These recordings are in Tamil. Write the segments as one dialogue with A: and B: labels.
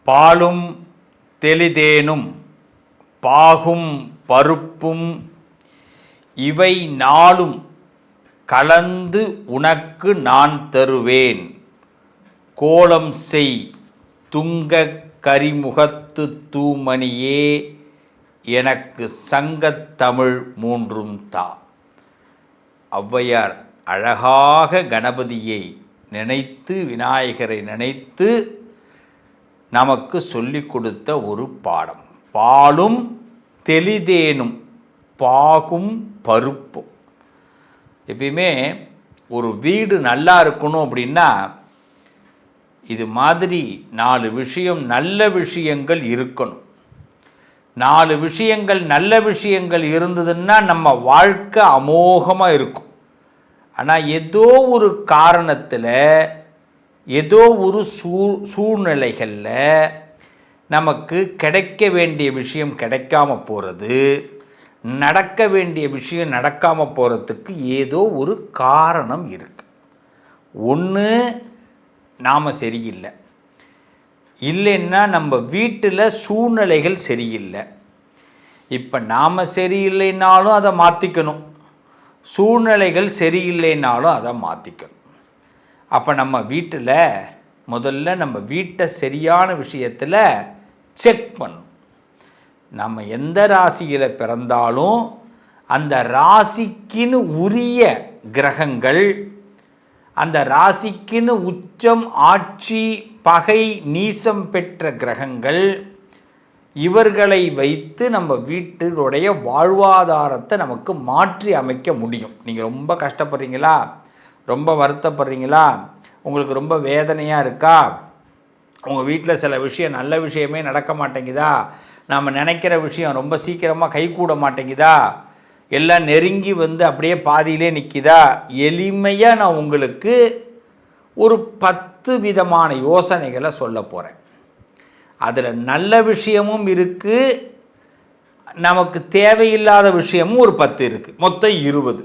A: பாலும் தெளிதேனும் பாகும் பருப்பும் இவை நாளும் கலந்து உனக்கு நான் தருவேன். கோலம் செய் துங்கக் கரிமுகத்து தூமணியே எனக்கு சங்கத்தமிழ் மூன்றும் தா. ஔவையார் அழகாக கணபதியை நினைத்து விநாயகரை நினைத்து நமக்கு சொல்லிக் கொடுத்த ஒரு பாடம். பாலும் தெளிதேனும் பாகும் பருப்பும். எப்பயுமே ஒரு வீடு நல்லா இருக்கணும் அப்படின்னா இது மாதிரி 4 விஷயம் நல்ல விஷயங்கள் இருக்கணும். 4 விஷயங்கள் நல்ல விஷயங்கள் இருந்ததுன்னா நம்ம வாழ்க்கை அமோகமாக இருக்கும். ஆனால் ஏதோ ஒரு காரணத்தில் ஏதோ ஒரு சூழ்நிலைகளில் நமக்கு கிடைக்க வேண்டிய விஷயம் கிடைக்காம போகிறது, நடக்க வேண்டிய விஷயம் நடக்காமல் போகிறதுக்கு ஏதோ ஒரு காரணம் இருக்குது. ஒன்று நாம் சரியில்லை, இல்லைன்னா நம்ம வீட்டில் சூழ்நிலைகள் சரியில்லை. இப்போ நாம் சரியில்லைனாலும் அதை மாற்றிக்கணும், சூழ்நிலைகள் சரியில்லைனாலும் அதை மாற்றிக்கணும். அப்போ நம்ம வீட்டில் முதல்ல நம்ம வீட்டை சரியான விஷயத்தில் செக் பண்ணணும். நம்ம எந்த ராசியில் பிறந்தாலும் அந்த ராசிக்குன்னு உரிய கிரகங்கள், அந்த ராசிக்குன்னு உச்சம் ஆட்சி பகை நீசம் பெற்ற கிரகங்கள், இவர்களை வைத்து நம்ம வீட்டினுடைய வாழ்வாதாரத்தை நமக்கு மாற்றி அமைக்க முடியும். நீங்கள் ரொம்ப கஷ்டப்படுறீங்களா, ரொம்ப வருத்தப்படுறீங்களா, உங்களுக்கு ரொம்ப வேதனையாக இருக்கா, உங்கள் வீட்டில் சில விஷயம் நல்ல விஷயமே நடக்க மாட்டேங்குதா, நாம் நினைக்கிற விஷயம் ரொம்ப சீக்கிரமாக கைகூட மாட்டேங்குதா, எல்லாம் நெருங்கி வந்து அப்படியே பாதியிலே நிற்கிதா, எளிமையாக நான் உங்களுக்கு ஒரு 10 விதமான யோசனைகளை சொல்ல போகிறேன். அதில் நல்ல விஷயமும் இருக்குது, நமக்கு தேவையில்லாத விஷயமும் ஒரு 10 இருக்குது, மொத்தம் 20.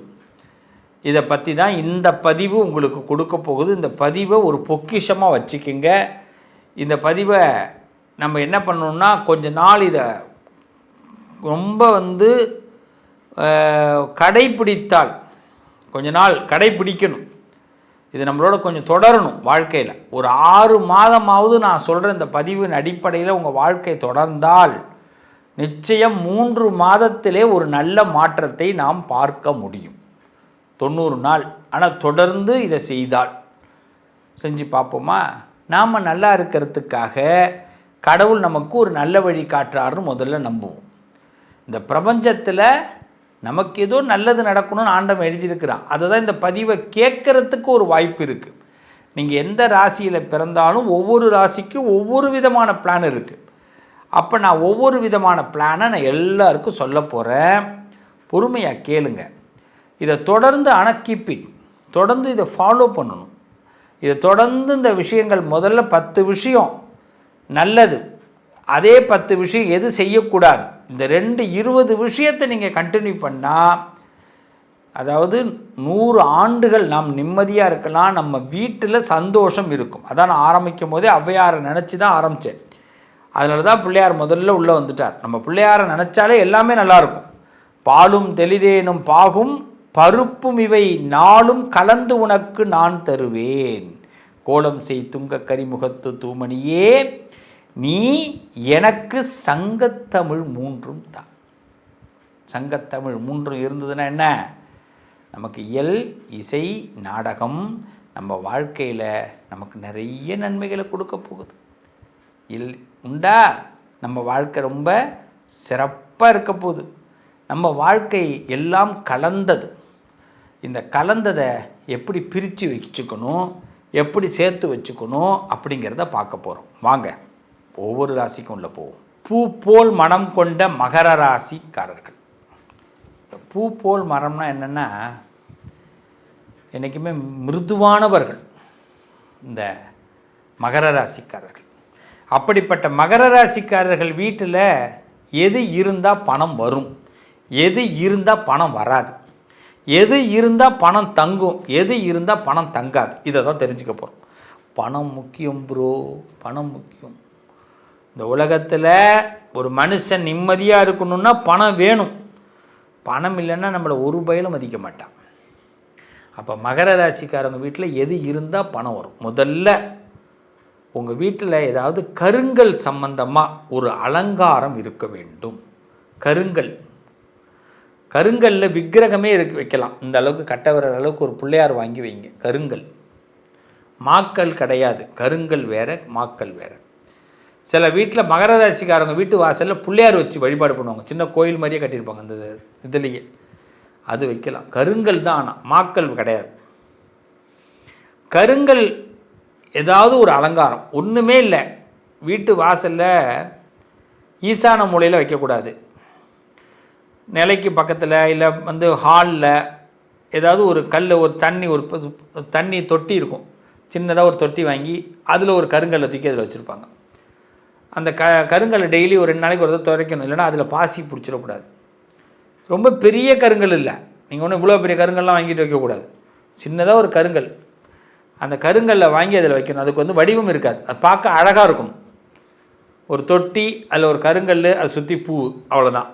A: இதை பற்றி தான் இந்த பதிவு உங்களுக்கு கொடுக்க போகுது. இந்த பதிவை ஒரு பொக்கிஷமாக வச்சுக்கிங்க. இந்த பதிவை நம்ம என்ன பண்ணணும்னா கொஞ்ச நாள் இதை ரொம்ப கடைப்பிடித்தால், கொஞ்ச நாள் கடைப்பிடிக்கணும், இது நம்மளோட கொஞ்சம் தொடரணும் வாழ்க்கையில். ஒரு 6 மாதமாவது நான் சொல்கிற இந்த பதிவின் அடிப்படையில் உங்கள் வாழ்க்கை தொடர்ந்தால் நிச்சயம் 3 மாதத்திலே ஒரு நல்ல மாற்றத்தை நாம் பார்க்க முடியும். 90 நாள். ஆனால் தொடர்ந்து இதை செய்தால், செஞ்சு பார்ப்போமா? நாம் நல்லா இருக்கிறதுக்காக கடவுள் நமக்கு ஒரு நல்ல வழி காட்டுறாருன்னு முதல்ல நம்புவோம். இந்த பிரபஞ்சத்தில் நமக்கு ஏதோ நல்லது நடக்கணும்னு ஆண்டவன் எழுதியிருக்கிறான். அதுதான் இந்த பதிவை கேட்கறதுக்கு ஒரு வாய்ப்பு இருக்குது. நீங்கள் எந்த ராசியில் பிறந்தாலும் ஒவ்வொரு ராசிக்கும் ஒவ்வொரு விதமான பிளான் இருக்குது. அப்போ நான் ஒவ்வொரு விதமான பிளானை நான் எல்லாருக்கும் சொல்ல போகிறேன். பொறுமையாக கேளுங்க. இதை தொடர்ந்து தொடர்ந்து இதை ஃபாலோ பண்ணணும். இதை தொடர்ந்து இந்த விஷயங்கள் முதல்ல 10 விஷயம் நல்லது, அதே 10 விஷயம் எது செய்யக்கூடாது, இந்த 20 விஷயத்தை நீங்கள் கண்டினியூ பண்ணால், அதாவது 100 ஆண்டுகள் நாம் நிம்மதியாக இருக்கலாம், நம்ம வீட்டில் சந்தோஷம் இருக்கும். அதான் நான் ஆரம்பிக்கும் போதே ஔவையாரை நினச்சி தான் ஆரம்பித்தேன். அதனால தான் பிள்ளையார் முதல்ல உள்ளே வந்துட்டார். நம்ம பிள்ளையாரை நினச்சாலே எல்லாமே நல்லாயிருக்கும். பாலும் தெளிதேனும் பாகும் பருப்பும் இவை நாளும் கலந்து உனக்கு நான் தருவேன். கோலம் செய் துங்க கரிமுகத்து தூமணியே நீ எனக்கு சங்கத்தமிழ் மூன்றும் தான். சங்கத்தமிழ் 3 இருந்ததுன்னா என்ன? நமக்கு இயல், இசை, நாடகம் நம்ம வாழ்க்கையில் நமக்கு நிறைய நன்மைகளை கொடுக்க போகுது. உண்டா? நம்ம வாழ்க்கை ரொம்ப சிறப்பாக இருக்க போகுது. நம்ம வாழ்க்கை எல்லாம் கலந்தது. இந்த கலந்ததை எப்படி பிரித்து வச்சுக்கணும், எப்படி சேர்த்து வச்சுக்கணும் அப்படிங்கிறத பார்க்க போகிறோம். வாங்க ஒவ்வொரு ராசிக்கும் உள்ள போவோம். பூ போல் மனம் கொண்ட மகர ராசிக்காரர்கள். பூ போல் மரம்னா என்னென்னா, என்றைக்குமே மிருதுவானவர்கள் இந்த மகர ராசிக்காரர்கள். அப்படிப்பட்ட மகர ராசிக்காரர்கள் வீட்டில் எது இருந்தால் பணம் வரும், எது இருந்தால் பணம் வராது, எது இருந்தால் பணம் தங்கும், எது இருந்தால் பணம் தங்காது, இதை தான் தெரிஞ்சுக்க போகிறோம். பணம் முக்கியம் ப்ரோ, பணம் முக்கியம். இந்த உலகத்தில் ஒரு மனுஷன் நிம்மதியாக இருக்கணும்னா பணம் வேணும். பணம் இல்லைன்னா நம்மளை ஒரு பயிலும் மதிக்க மாட்டான். அப்போ மகர ராசிக்காரங்க வீட்டில் எது இருந்தால் பணம் வரும்? முதல்ல உங்கள் வீட்டில் ஏதாவது கருங்கல் சம்பந்தமாக ஒரு அலங்காரம் இருக்க வேண்டும். கருங்கல்ல விக்கிரகமே வைக்கலாம். இந்த அளவுக்கு கட்ட வர அளவுக்கு ஒரு பிள்ளையார் வாங்கி வைங்க. கருங்கல், மாக்கல் கிடையாது. கருங்கல் வேறு, மாக்கல் வேறு. சில வீட்டில் மகர ராசிக்காரங்க வீட்டு வாசலில் பிள்ளையார் வச்சு வழிபாடு பண்ணுவாங்க. சின்ன கோயில் மாதிரியே கட்டியிருப்பாங்க அந்த இதுலேயே. அது வைக்கலாம். கருங்கல் தான், ஆனால் மாக்கல் கிடையாது. கருங்கல் ஏதாவது ஒரு அலங்காரம். ஒன்றுமே இல்லை, வீட்டு வாசலில் ஈசான மூலையில் வைக்கக்கூடாது. நிலைக்கு பக்கத்தில் இல்லை ஹாலில் ஏதாவது ஒரு கல், ஒரு தண்ணி தொட்டி இருக்கும். சின்னதாக ஒரு தொட்டி வாங்கி அதில் ஒரு கருங்கல்லை தூக்கி அதில் வச்சுருப்பாங்க. அந்த கருங்கல்லை டெய்லி ஒரு 2 நாளைக்கு ஒரு துடைக்கணும். இல்லைனா அதில் பாசி பிடிச்சிடக்கூடாது. ரொம்ப பெரிய கருங்கல் இல்லை, நீங்கள் ஒன்றும் இவ்வளோ பெரிய கருங்கல்லாம் வாங்கிட்டு வைக்கக்கூடாது. சின்னதாக ஒரு கருங்கல், அந்த கருங்கல்லை வாங்கி அதில் வைக்கணும். அதுக்கு வடிவம் இருக்காது, அது பார்க்க அழகாக இருக்கணும். ஒரு தொட்டி, அதில் ஒரு கருங்கல், அது சுற்றி பூ, அவ்வளோதான்.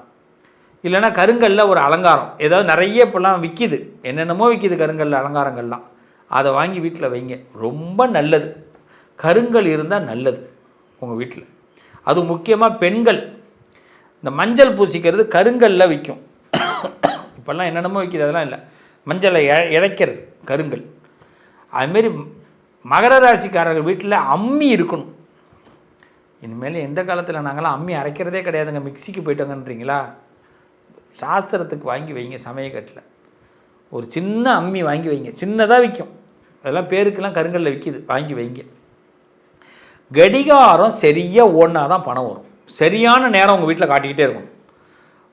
A: இல்லைனா கருங்கல்ல ஒரு அலங்காரம் ஏதாவது நிறைய இப்போல்லாம் விற்கிது, என்னென்னமோ விற்கிது கருங்கல்ல அலங்காரங்கள்லாம். அதை வாங்கி வீட்டில் வைங்க, ரொம்ப நல்லது. கருங்கல் இருந்தால் நல்லது உங்கள் வீட்டில். அது முக்கியமாக பெண்கள் இந்த மஞ்சள் பூசிக்கிறது கருங்கல்ல விற்கும். இப்போல்லாம் என்னென்னமோ விற்கிது, அதெல்லாம் இல்லை. மஞ்சளை இழைக்கிறது கருங்கல். அதுமாரி மகர ராசிக்காரர்கள் வீட்டில் அம்மி இருக்கணும். இனிமேல் எந்த காலத்தில் நாங்களாம் அம்மி அரைக்கிறதே கிடையாதுங்க, மிக்சிக்கு போயிட்டோங்கன்றீங்களா? சாஸ்திரத்துக்கு வாங்கி வைங்க. சமயக்கட்டில் ஒரு சின்ன அம்மி வாங்கி வைங்க, சின்னதாக விற்கும். அதெல்லாம் பேருக்கெல்லாம் கருங்கல்ல விற்கிது, வாங்கி வைங்க. கடிகாரம் சரியாக ஓடினா தான் பணம் வரும். சரியான நேரம் உங்கள் வீட்டில் காட்டிக்கிட்டே இருக்கும்.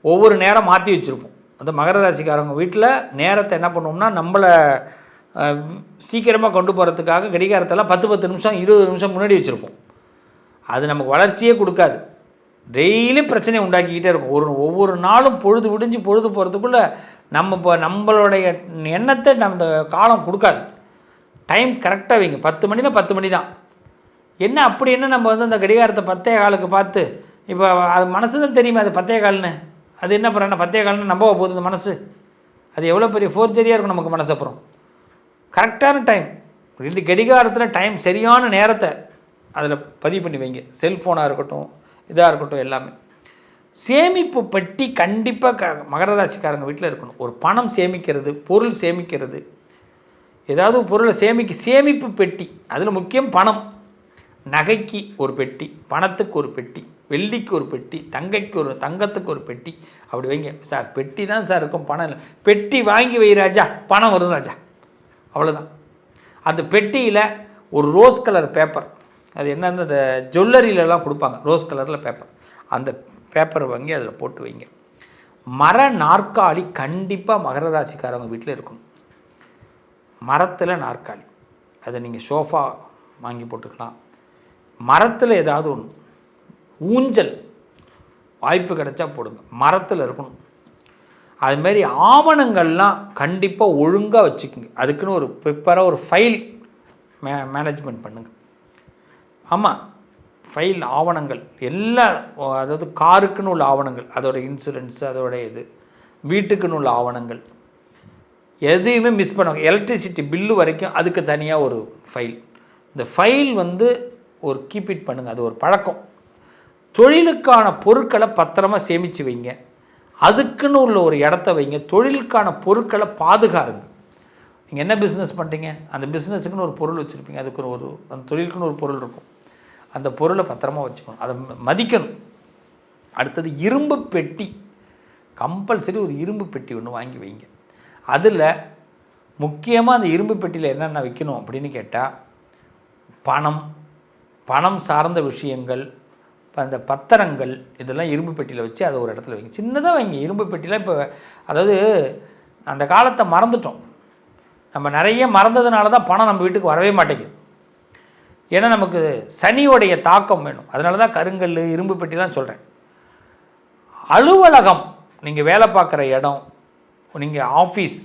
A: ஒவ்வொரு நேரம் மாற்றி வச்சுருப்போம். அந்த மகர ராசிக்காரங்க வீட்டில் நேரத்தை என்ன பண்ணுவோம்னா, நம்மளை சீக்கிரமாக கொண்டு போகிறதுக்காக கடிகாரத்தெல்லாம் 10 நிமிஷம் 20 நிமிஷம் முன்னாடி வச்சுருப்போம். அது நமக்கு வளர்ச்சியே கொடுக்காது, டெய்லி பிரச்சனையை உண்டாக்கிக்கிட்டே இருக்கும். ஒவ்வொரு நாளும் பொழுது விடிஞ்சு பொழுது போகிறதுக்குள்ளே நம்மளுடைய எண்ணத்தை நம்ம காலம் கொடுக்காது. டைம் கரெக்டாக வைங்க. 10 மணினா 10 மணி தான். என்ன அப்படி என்ன நம்ம அந்த கடிகாரத்தை 10:15 பார்த்து, இப்போ அது மனசு தான் தெரியுமா அது 10:15. அது என்ன பண்ணுறேன்னா 10:15 நம்ப போகுது இந்த மனசு. அது எவ்வளோ பெரிய ஃபோர்ஜரியாக இருக்கும் நமக்கு மனசு. அப்புறம் கரெக்டான டைம், கடிகாரத்தில் டைம் சரியான நேரத்தை அதில் பதிவு பண்ணி வைங்க. செல்ஃபோனாக இருக்கட்டும், இதாக இருக்கட்டும், எல்லாமே. சேமிப்பு பெட்டி கண்டிப்பாக மகர ராசிக்காரங்க வீட்டில் இருக்கணும். ஒரு பணம் சேமிக்கிறது, பொருள் சேமிக்கிறது, ஏதாவது பொருளை சேமிப்பு பெட்டி. அதில் முக்கியம் பணம். நகைக்கு ஒரு பெட்டி, பணத்துக்கு ஒரு பெட்டி, வெள்ளிக்கு ஒரு பெட்டி, தங்கத்துக்கு ஒரு பெட்டி, அப்படி வைங்க. சார் பெட்டி தான் சார் இருக்கும், பணம் இல்லை. பெட்டி வாங்கி வை ராஜா, பணம் வரும் ராஜா, அவ்வளோதான். அந்த பெட்டியில் ஒரு ரோஸ் கலர் பேப்பர், அது என்ன அந்த ஜுவல்லரியிலலாம் கொடுப்பாங்க ரோஸ் கலரில் பேப்பர், அந்த பேப்பரை வாங்கி அதில் போட்டு வைங்க. மர நாற்காலி கண்டிப்பாக மகர ராசிக்காரவங்க வீட்டில் இருக்கணும். மரத்தில் நாற்காலி, அதை நீங்கள் சோஃபா வாங்கி போட்டுக்கலாம். மரத்தில் ஏதாவது ஒன்று, ஊஞ்சல் வாய்ப்பு கிடைச்சா போடுங்க, மரத்தில் இருக்கணும். அதுமாரி ஆவணங்கள்லாம் கண்டிப்பாக ஒழுங்காக வச்சுக்கோங்க. அதுக்குன்னு ஒரு பேப்பராக ஒரு ஃபைல் மேனேஜ்மெண்ட் பண்ணுங்கள். ஆமாம், ஃபைல் ஆவணங்கள் எல்லாம், அதாவது காருக்குன்னு உள்ள ஆவணங்கள், அதோடய இன்சூரன்ஸு, அதோடைய வீட்டுக்குன்னு உள்ள ஆவணங்கள் எதையுமே மிஸ் பண்ணுவாங்க. எலக்ட்ரிசிட்டி பில்லு வரைக்கும் அதுக்கு தனியாக ஒரு ஃபைல். இந்த ஃபைல் ஒரு கீப் இட் பண்ணுங்கள், அது ஒரு பழக்கம். தொழிலுக்கான பொருட்களை பத்திரமாக சேமித்து வைங்க, அதுக்குன்னு உள்ள ஒரு இடத்த வைங்க. தொழிலுக்கான பொருட்களை பாதுகாருங்க. நீங்கள் என்ன பிஸ்னஸ் பண்ணுறீங்க, அந்த பிஸ்னஸுக்குன்னு ஒரு பொருள் வச்சுருப்பீங்க, அதுக்கு அந்த தொழிலுக்குன்னு ஒரு பொருள் இருக்கும். அந்த பொருளை பத்திரமா வச்சுக்கணும், அதை மதிக்கணும். அடுத்தது இரும்பு பெட்டி, கம்பல்சரி ஒரு இரும்பு பெட்டி ஒன்று வாங்கி வைங்க. அதில் முக்கியமாக அந்த இரும்பு பெட்டியில் என்னென்ன வைக்கணும் அப்படின்னு கேட்டால், பணம் சார்ந்த விஷயங்கள், அந்த பத்திரங்கள், இதெல்லாம் இரும்பு பெட்டியில் வச்சு அதை ஒரு இடத்துல வைங்க. சின்னதாக வைங்க இரும்பு பெட்டியில். இப்போ அதாவது அந்த காலத்தை மறந்துட்டோம் நம்ம, நிறைய மறந்ததுனால தான் பணம் நம்ம வீட்டுக்கு வரவே மாட்டேங்குது. ஏன்னா நமக்கு சனியோடைய தாக்கம் வேணும். அதனால தான் கருங்கல், இரும்பு பெட்டிலாம் சொல்கிறேன். அலுவலகம், நீங்கள் வேலை பார்க்குற இடம், நீங்கள் ஆஃபீஸ்,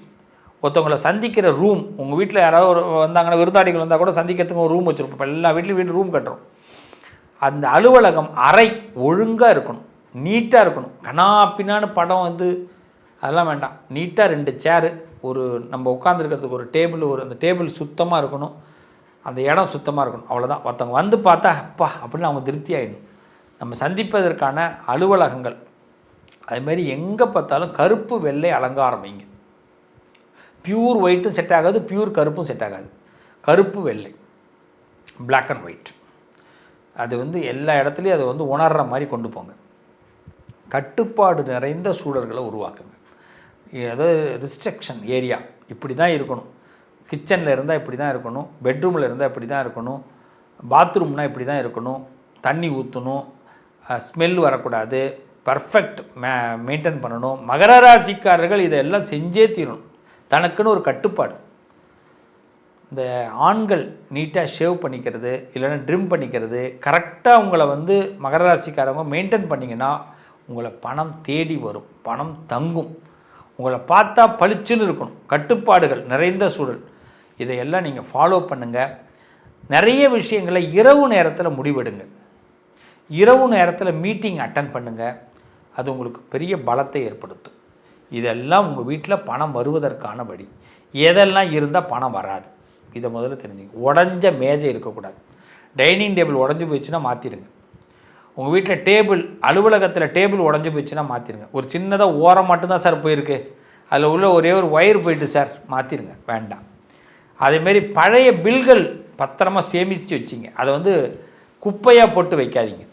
A: ஒருத்தவங்களை சந்திக்கிற ரூம், உங்கள் வீட்டில் யாராவது வந்தாங்கன்னா, விருந்தாடிகள் வந்தால் கூட சந்திக்கிறதுக்கு ஒரு ரூம் வச்சுருப்போம். இப்போ எல்லா வீட்லேயும் ரூம் கட்டுறோம். அந்த அலுவலகம் அறை ஒழுங்காக இருக்கணும், நீட்டாக இருக்கணும். கனாப்பின்னான்னு படம் வந்து அதெல்லாம் வேண்டாம். நீட்டாக 2 சேரு, ஒரு நம்ம உட்காந்துருக்கிறதுக்கு ஒரு டேபிள், அந்த டேபிள் சுத்தமாக இருக்கணும், அந்த இடம் சுத்தமாக இருக்கணும். அவ்வளோதான். ஒருத்தவங்க வந்து பார்த்தா அப்பா அப்படின்னு அவங்க திருப்தி ஆகிடணும். நம்ம சந்திப்பதற்கான அலுவலகங்கள் அதுமாரி எங்கே பார்த்தாலும் கருப்பு வெள்ளை அலங்காரம் வைங்க. பியூர் ஒயிட்டும் செட் ஆகாது, பியூர் கருப்பும் செட் ஆகாது. கருப்பு வெள்ளை, பிளாக் அண்ட் ஒயிட், அது வந்து எல்லா இடத்துலையும் அதை வந்து உணர்கிற மாதிரி கொண்டு போங்க. கட்டுப்பாடு நிறைந்த சூழல்களை உருவாக்குங்க. அதாவது ரிஸ்ட்ரிக்ஷன் ஏரியா இப்படி தான் இருக்கணும், கிச்சனில் இருந்தால் இப்படி தான் இருக்கணும், பெட்ரூமில் இருந்தால் இப்படி தான் இருக்கணும், பாத்ரூம்னால் இப்படி தான் இருக்கணும், தண்ணி ஊற்றணும், ஸ்மெல் வரக்கூடாது, பர்ஃபெக்ட் மெயின்டைன் பண்ணணும். மகர ராசிக்காரர்கள் இதெல்லாம் செஞ்சே தீரணும். தனக்குன்னு ஒரு கட்டுப்பாடு. இந்த ஆண்கள் நீட்டாக ஷேவ் பண்ணிக்கிறது, இல்லைன்னா ட்ரிம் பண்ணிக்கிறது, கரெக்டாக உங்களை வந்து மகர ராசிக்காரவங்க மெயின்டைன் பண்ணிங்கன்னா உங்களை பணம் தேடி வரும், பணம் தங்கும். உங்களை பார்த்தா பளிச்சுன்னு இருக்கணும். கட்டுப்பாடுகள் நிறைந்த சூழல், இதையெல்லாம் நீங்கள் ஃபாலோ பண்ணுங்கள். நிறைய விஷயங்களை இரவு நேரத்தில் முடிவெடுங்க. இரவு நேரத்தில் மீட்டிங் அட்டன் பண்ணுங்கள். அது உங்களுக்கு பெரிய பலத்தை ஏற்படுத்தும். இதெல்லாம் உங்கள் வீட்டில் பணம் வருவதற்கான வழி. எதெல்லாம் இருந்தால் பணம் வராது இதை முதல்ல தெரிஞ்சுங்க. உடஞ்ச மேஜை இருக்கக்கூடாது. டைனிங் டேபிள் உடஞ்சி போயிடுச்சுன்னா மாற்றிடுங்க. உங்கள் வீட்டில் டேபிள், அலுவலகத்தில் டேபிள் உடஞ்சி போயிடுச்சுன்னா மாற்றிடுங்க. ஒரு சின்னதாக ஓரம் மட்டும்தான் சார் போயிருக்கு, அதில் உள்ள ஒரே ஒரு ஒயர் போயிட்டு சார், மாற்றிடுங்க, வேண்டாம். அதேமாரி பழைய பில்கள் பத்திரமாக சேமித்து வச்சிங்க, அதை வந்து குப்பையாக போட்டு வைக்காதீங்க.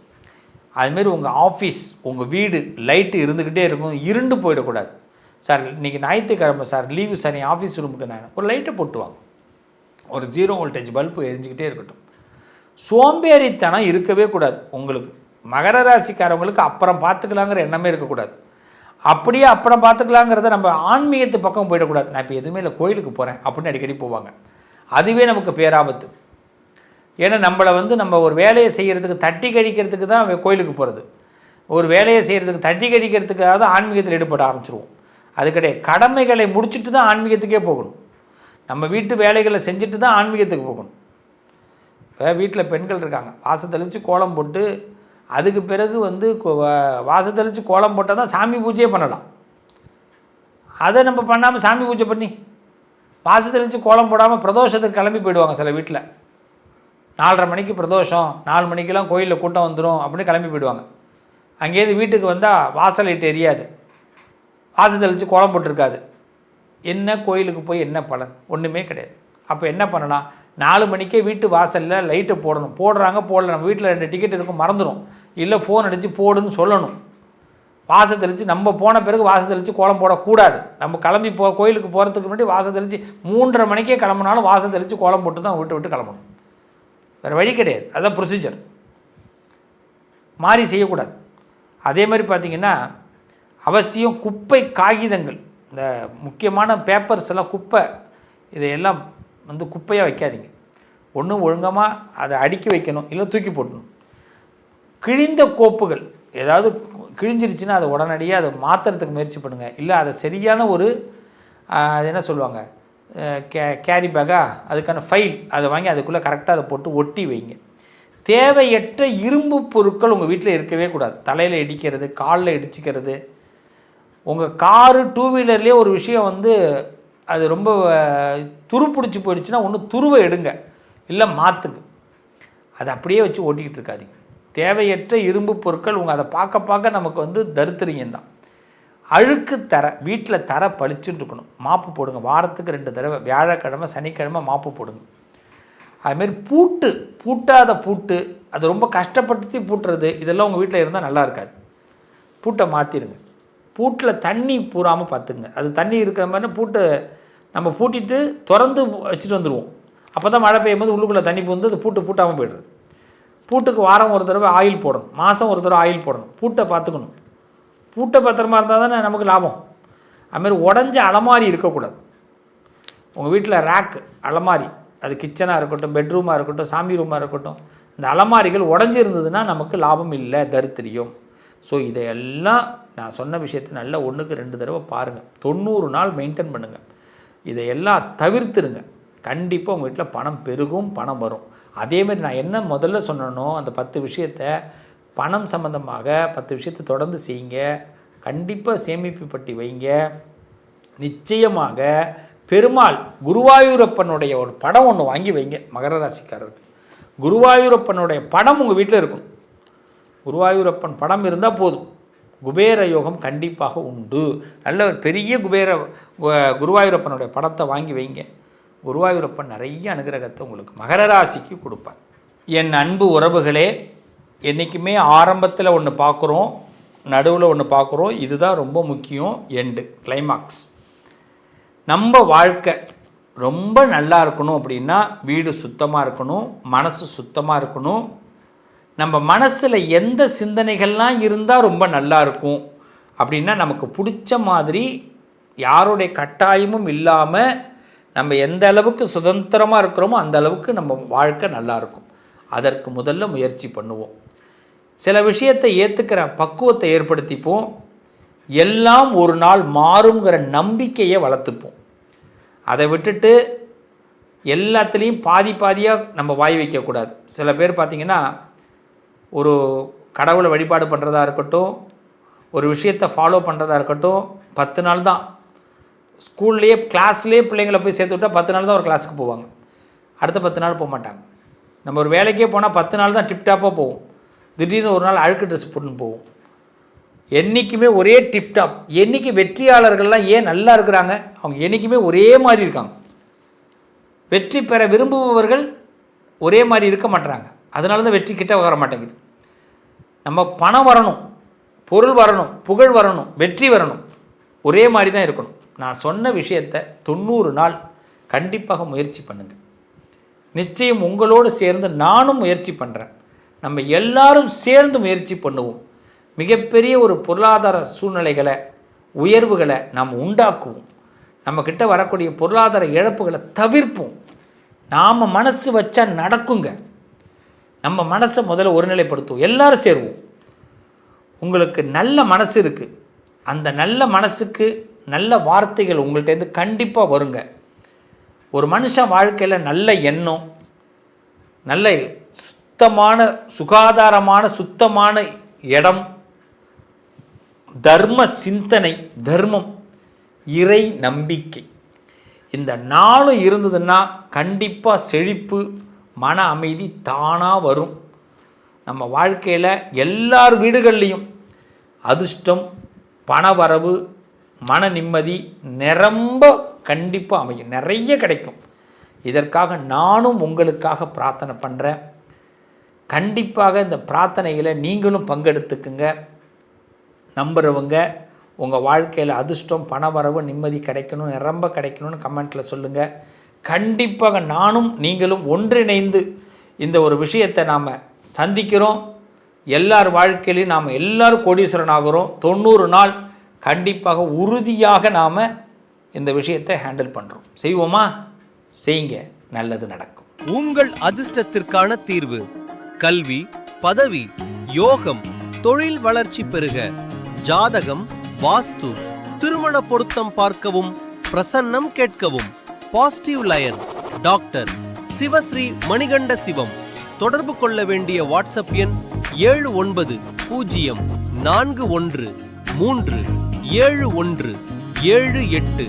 A: அதுமாரி உங்கள் ஆஃபீஸ், உங்கள் வீடு லைட்டு இருந்துக்கிட்டே இருக்கும், இருண்டு போயிடக்கூடாது. சார் இன்றைக்கி ஞாயிற்றுக்கிழமை சார், லீவு சார், என் ஆஃபீஸ் ரூமுக்கு நான் ஒரு லைட்டை போட்டுவாங்க, ஒரு 0 வோல்டேஜ் பல்பு எரிஞ்சிக்கிட்டே இருக்கட்டும். சோம்பேறித்தனம் இருக்கவே கூடாது. உங்களுக்கு மகர ராசிக்காரவங்களுக்கு அப்புறம் பார்த்துக்கலாங்கிற எண்ணமே இருக்கக்கூடாது. அப்படியே அப்புறம் பார்த்துக்கலாங்கிறத நம்ம ஆன்மீகத்து பக்கம் போயிடக்கூடாது. நான் இப்போ எதுவுமே இல்லை, கோயிலுக்கு போகிறேன் அப்படின்னு அடிக்கடி போவாங்க. அதுவே நமக்கு பேராபத்து. ஏன்னா நம்மளை வந்து நம்ம ஒரு வேலையை செய்கிறதுக்கு தட்டி கழிக்கிறதுக்கு தான் கோயிலுக்கு போகிறது. ஒரு வேலையை செய்கிறதுக்கு தட்டி கழிக்கிறதுக்காக தான் ஆன்மீகத்தில் ஈடுபட ஆரம்பிச்சிருவோம். அது கிடையாது. கடமைகளை முடிச்சுட்டு தான் ஆன்மீகத்துக்கே போகணும். நம்ம வீட்டு வேலைகளை செஞ்சுட்டு தான் ஆன்மீகத்துக்கு போகணும். இப்போ வீட்டில் பெண்கள் இருக்காங்க, வாசத்தளித்து கோலம் போட்டு, அதுக்கு பிறகு வந்து வாசத்தளித்து கோலம் போட்டால் தான் சாமி பூஜையே பண்ணலாம். அதை நம்ம பண்ணாமல் சாமி பூஜை பண்ணி வாசத்தளித்து கோலம் போடாமல் பிரதோஷத்துக்கு கிளம்பி போயிடுவாங்க. சில வீட்டில் 4:30 மணிக்கு பிரதோஷம், 4 மணிக்கெல்லாம் கோயிலில் கூட்டம் வந்துடும் அப்படின்னு கிளம்பி போயிடுவாங்க. அங்கேருந்து வீட்டுக்கு வந்தால் வாசல் லைட் எரியாது, வாசத்தளித்து கோலம் போட்டிருக்காது. என்ன கோயிலுக்கு போய் என்ன பலன்? ஒன்றுமே கிடையாது. அப்போ என்ன பண்ணலாம்? 4 மணிக்கே வீட்டு வாசலில் லைட்டை போடணும். போடுறாங்க, போடல, நம்ம வீட்டில் 2 டிக்கெட் இருக்கும், மறந்துடும், இல்லை ஃபோன் அடித்து போடுன்னு சொல்லணும். வாசத்தளித்து நம்ம போன பிறகு வாசத்தளித்து கோலம் போடக்கூடாது. நம்ம கிளம்பி கோயிலுக்கு போகிறதுக்கு முன்னாடி வாசத்தளித்து 3:30 மணிக்கே கிளம்புனாலும் வாசத்தளித்து கோலம் போட்டு தான் விட்டு கிளம்பணும். வேறு வழி கிடையாது. அதுதான் ப்ரொசீஜர். மாறி செய்யக்கூடாது. அதே மாதிரி பார்த்திங்கன்னா அவசியம் குப்பை காகிதங்கள், இந்த முக்கியமான பேப்பர்ஸ் எல்லாம் குப்பை, இதையெல்லாம் வந்து குப்பையாக வைக்காதீங்க. ஒன்றும் ஒழுங்கமாக அதை அடுக்கி வைக்கணும், இல்லை தூக்கி போட்டணும். கிழிந்த கோப்புகள் ஏதாவது கிழிஞ்சிருச்சுன்னா அதை உடனடியாக அதை மாற்றுறதுக்கு முயற்சி பண்ணுங்கள். இல்லை அதை சரியான ஒரு அது என்ன சொல்லுவாங்க, கேரி பேக்கா, அதுக்கான ஃபைல், அதை வாங்கி அதுக்குள்ளே கரெக்டாக அதை போட்டு ஒட்டி வைங்க. தேவையற்ற இரும்பு பொருட்கள் உங்கள் வீட்டில் இருக்கவே கூடாது. தலையில் இடிக்கிறது, காலில் இடிச்சிக்கிறது. உங்கள் காரு, 2 வீலர்லேயே ஒரு விஷயம் வந்து அது ரொம்ப துருப்பிடிச்சி போயிடுச்சுன்னா ஒன்று துருவை எடுங்க, இல்லை மாற்றுங்க. அதை அப்படியே வச்சு ஓட்டிக்கிட்டு இருக்காதிங்க. தேவையற்ற இரும்பு பொருட்கள் உங்கள் அதை பார்க்க நமக்கு வந்து தரித்திரியம் தான். அழுக்கு தர, வீட்டில் தர பளிச்சுட்டு இருக்கணும். மாப்பு போடுங்க, வாரத்துக்கு 2 தடவை, வியாழக்கிழமை சனிக்கிழமை மாப்பு போடுங்க. அதுமாரி பூட்டாத பூட்டு, அது ரொம்ப கஷ்டப்படுத்தி பூட்டுறது, இதெல்லாம் உங்கள் வீட்டில் இருந்தால் நல்லா இருக்காது. பூட்டை மாற்றிடுங்க. பூட்டில் தண்ணி பூராமல் பார்த்துங்க. அது தண்ணி இருக்கிற மாதிரி பூட்டை நம்ம பூட்டிட்டு திறந்து வச்சுட்டு வந்துடுவோம். அப்போ தான் மழை பெய்யும்போது உள்ளுக்குள்ளே தண்ணி பூந்து அது பூட்டாமல் போய்டுறது. பூட்டுக்கு வாரம் ஒரு தடவை ஆயில் போடணும், மாதம் ஒரு தடவை ஆயில் போடணும். பூட்டை பார்த்துக்கணும். பூட்டை பத்திரமா இருந்தால் தானே நமக்கு லாபம். அதுமாதிரி உடஞ்ச அலமாரி இருக்கக்கூடாது. உங்கள் வீட்டில் ரேக்கு, அலமாரி, அது கிச்சனாக இருக்கட்டும், பெட்ரூமாக இருக்கட்டும், சாமி ரூமாக இருக்கட்டும், இந்த அலமாரிகள் உடஞ்சி இருந்ததுன்னா நமக்கு லாபம் இல்லை, தரித்திரியம். ஸோ இதையெல்லாம் நான் சொன்ன விஷயத்தை நல்லா 1க்கு 2 தடவை பாருங்கள். 90 நாள் மெயின்டைன் பண்ணுங்கள். இதையெல்லாம் தவிர்த்துருங்க. கண்டிப்பாக உங்கள் வீட்டில் பணம் பெருகும், பணம் வரும். அதேமாதிரி நான் என்ன முதல்ல சொன்னனோ அந்த 10 விஷயத்தை பணம் சம்பந்தமாக 10 விஷயத்தை தொடர்ந்து செய்யுங்க. கண்டிப்பாக சேமிப்பு பட்டி வைங்க. நிச்சயமாக பெருமாள் குருவாயூரப்பனுடைய ஒரு படம் ஒன்று வாங்கி வைங்க. மகர ராசிக்காரருக்கு குருவாயூரப்பனுடைய படம் உங்கள் வீட்டில் இருக்கணும். குருவாயூரப்பன் படம் இருந்தால் போதும். குபேர யோகம் கண்டிப்பாக உண்டு. நல்ல பெரிய குருவாயூரப்பனுடைய படத்தை வாங்கி வைங்க. குருவாயூரப்பன் நிறைய அனுகிரகத்தை உங்களுக்கு மகர ராசிக்கு கொடுப்பார். என் அன்பு உறவுகளே, என்றைக்குமே ஆரம்பத்தில் ஒன்று பார்க்குறோம், நடுவில் ஒன்று பார்க்குறோம். இதுதான் ரொம்ப முக்கியம். End climax. நம்ம வாழ்க்கை ரொம்ப நல்லா இருக்கணும் அப்படின்னா வீடு சுத்தமாக இருக்கணும், மனசு சுத்தமாக இருக்கணும். நம்ம மனசில் எந்த சிந்தனைகள்லாம் இருந்தால் ரொம்ப நல்லா இருக்கும் அப்படின்னா நமக்கு பிடிச்ச மாதிரி யாருடைய கட்டாயமும் இல்லாமல் நம்ம எந்த அளவுக்கு சுதந்திரமாக இருக்கிறோமோ அந்த அளவுக்கு நம்ம வாழ்க்கை நல்லாயிருக்கும். அதற்கு முதல்ல முயற்சி பண்ணுவோம். சில விஷயத்தை ஏற்றுக்கிற பக்குவத்தை ஏற்படுத்திப்போம். எல்லாம் ஒரு நாள் மாறுங்கிற நம்பிக்கையை வளர்த்துப்போம். அதை விட்டுட்டு எல்லாத்துலேயும் பாதியாக நம்ம வாய் வைக்கக்கூடாது. சில பேர் பார்த்திங்கன்னா ஒரு கடவுளை வழிபாடு பண்ணுறதா இருக்கட்டும், ஒரு விஷயத்தை ஃபாலோ பண்ணுறதா இருக்கட்டும், 10 நாள் தான். ஸ்கூல்லேயே கிளாஸ்லேயே பிள்ளைங்களை போய் சேர்த்து விட்டால் 10 நாள் தான் ஒரு கிளாஸுக்கு போவாங்க. அடுத்த 10 நாள் போக மாட்டாங்க. நம்ம ஒரு வேலைக்கே போனால் 10 நாள் தான் டிப்டாப்பாக போவோம். திடீர்னு ஒரு நாள் அழுக்கு ட்ரெஸ் போட்டுன்னு போவோம். என்றைக்குமே ஒரே டிப்டாப். என்றைக்கு வெற்றியாளர்கள்லாம் ஏன் நல்லா இருக்கிறாங்க? அவங்க என்றைக்குமே ஒரே மாதிரி இருக்காங்க. வெற்றி பெற விரும்புபவர்கள் ஒரே மாதிரி இருக்க மாட்டாங்க. அதனால தான் வெற்றி கிட்ட வர மாட்டேங்குது. நம்ம பணம் வரணும், பொருள் வரணும், புகழ் வரணும், வெற்றி வரணும், ஒரே மாதிரி தான் இருக்கணும். நான் சொன்ன விஷயத்தை 90 நாள் கண்டிப்பாக முயற்சி பண்ணுங்கள். நிச்சயம் உங்களோடு சேர்ந்து நானும் முயற்சி பண்ணுறேன். நம்ம எல்லாரும் சேர்ந்து முயற்சி பண்ணுவோம். மிகப்பெரிய ஒரு பொருளாதார சூழ்நிலைகளை, உயர்வுகளை நாம் உண்டாக்குவோம். நம்மக்கிட்ட வரக்கூடிய பொருளாதார இழப்புகளை தவிர்ப்போம். நாம் மனசு வச்சா நடக்குங்க. நம்ம மனசை முதல்ல ஒருநிலைப்படுத்துவோம். எல்லாரும் சேருவோம். உங்களுக்கு நல்ல மனசு இருக்குது. அந்த நல்ல மனசுக்கு நல்ல வார்த்தைகள் உங்கள்கிட்டேருந்து கண்டிப்பாக வருங்க. ஒரு மனுஷன் வாழ்க்கையில் நல்ல எண்ணம், நல்ல சுத்தமான சுகாதாரமான சுத்தமான இடம், தர்ம சிந்தனை, தர்மம், இறை நம்பிக்கை, இந்த 4 இருந்ததுன்னா கண்டிப்பாக செழிப்பு, மன அமைதி தானாக வரும். நம்ம வாழ்க்கையில் எல்லார் வீடுகள்லேயும் அதிர்ஷ்டம், பணவரவு, மன நிம்மதி நிரம்ப கண்டிப்பாக அமையும். நிறைய கிடைக்கும். இதற்காக நானும் உங்களுக்காக பிரார்த்தனை பண்ணுறேன். கண்டிப்பாக இந்த பிரார்த்தனைகளை நீங்களும் பங்கெடுத்துக்குங்க. நம்புகிறவங்க உங்கள் வாழ்க்கையில் அதிர்ஷ்டம், பணவரவு, நிம்மதி கிடைக்கணும், நிரம்ப கிடைக்கணும்னு கமெண்ட்டில் சொல்லுங்கள். கண்டிப்பாக நானும் நீங்களும் ஒன்றிணைந்து இந்த ஒரு விஷயத்தை நாம் சந்திக்கிறோம். எல்லார் வாழ்க்கையிலையும் நாம் எல்லோரும் கோடீஸ்வரன் ஆகிறோம். 90 நாள் கண்டிப்பாக உறுதியாக நாம் இந்த விஷயத்தை ஹேண்டில் பண்ணுறோம். செய்வோமா? செய்யுங்க, நல்லது நடக்கும்.
B: உங்கள் அதிர்ஷ்டத்திற்கான தீர்வு: கல்வி, பதவி, யோகம், தொழில் வளர்ச்சி பெருக, ஜாதகம், வாஸ்து, திருமண பொருத்தம் பார்க்கவும், பிரசன்னம் கேட்கவும். Positive lion doctor Sivasri Manikanda Sivam. தொடர்பு கொள்ள வேண்டிய வாட்ஸ்அப் எண் 7904137178.